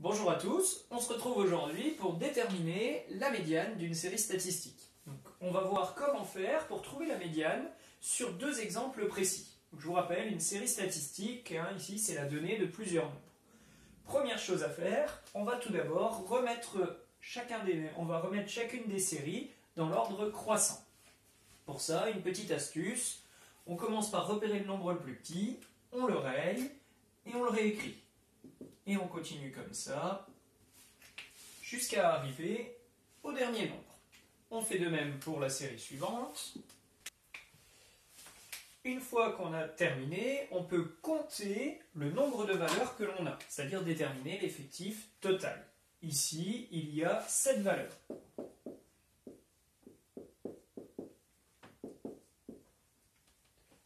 Bonjour à tous, on se retrouve aujourd'hui pour déterminer la médiane d'une série statistique. Donc, on va voir comment faire pour trouver la médiane sur deux exemples précis. Donc, je vous rappelle, une série statistique, ici c'est la donnée de plusieurs nombres. Première chose à faire, on va tout d'abord remettre chacune des séries dans l'ordre croissant. Pour ça, une petite astuce, on commence par repérer le nombre le plus petit, on le raye et on le réécrit. Et on continue comme ça, jusqu'à arriver au dernier nombre. On fait de même pour la série suivante. Une fois qu'on a terminé, on peut compter le nombre de valeurs que l'on a, c'est-à-dire déterminer l'effectif total. Ici, il y a 7 valeurs.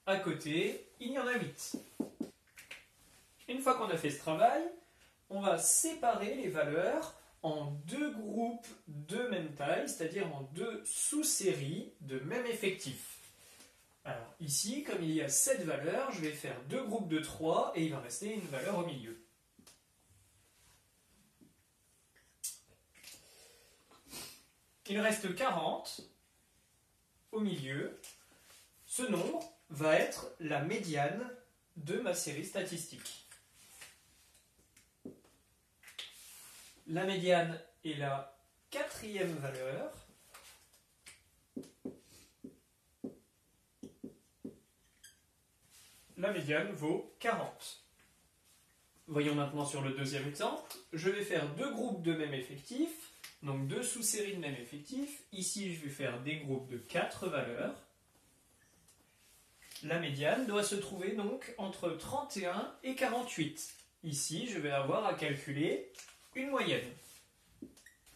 À côté, il y en a 8. Une fois qu'on a fait ce travail, on va séparer les valeurs en deux groupes de même taille, c'est-à-dire en deux sous-séries de même effectif. Alors ici, comme il y a 7 valeurs, je vais faire deux groupes de 3 et il va rester une valeur au milieu. Il reste 40 au milieu. Ce nombre va être la médiane de ma série statistique. La médiane est la quatrième valeur. La médiane vaut 40. Voyons maintenant sur le deuxième exemple. Je vais faire deux groupes de même effectif, donc deux sous-séries de même effectif. Ici, je vais faire des groupes de 4 valeurs. La médiane doit se trouver donc entre 31 et 48. Ici, je vais avoir à calculer une moyenne.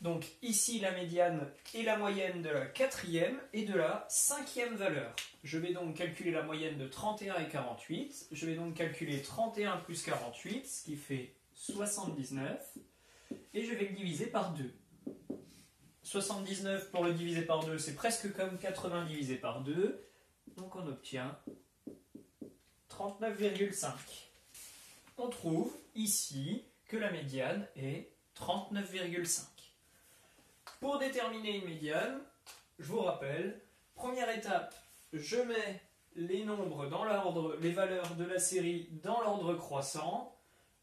Donc ici, la médiane est la moyenne de la quatrième et de la cinquième valeur. Je vais donc calculer la moyenne de 31 et 48. Je vais donc calculer 31 plus 48, ce qui fait 79. Et je vais le diviser par 2. 79 pour le diviser par 2, c'est presque comme 80 divisé par 2. Donc on obtient 39,5. On trouve ici que la médiane est 39,5. Pour déterminer une médiane, je vous rappelle, première étape, je mets les nombres dans l'ordre, les valeurs de la série dans l'ordre croissant,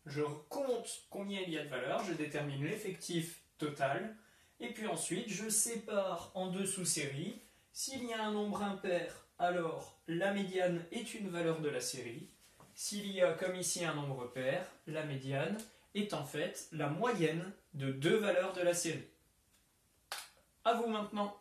je compte combien il y a de valeurs, je détermine l'effectif total, et puis ensuite je sépare en deux sous-séries. S'il y a un nombre impair, alors la médiane est une valeur de la série. S'il y a, comme ici, un nombre pair, la médiane est en fait la moyenne de deux valeurs de la série. À vous maintenant.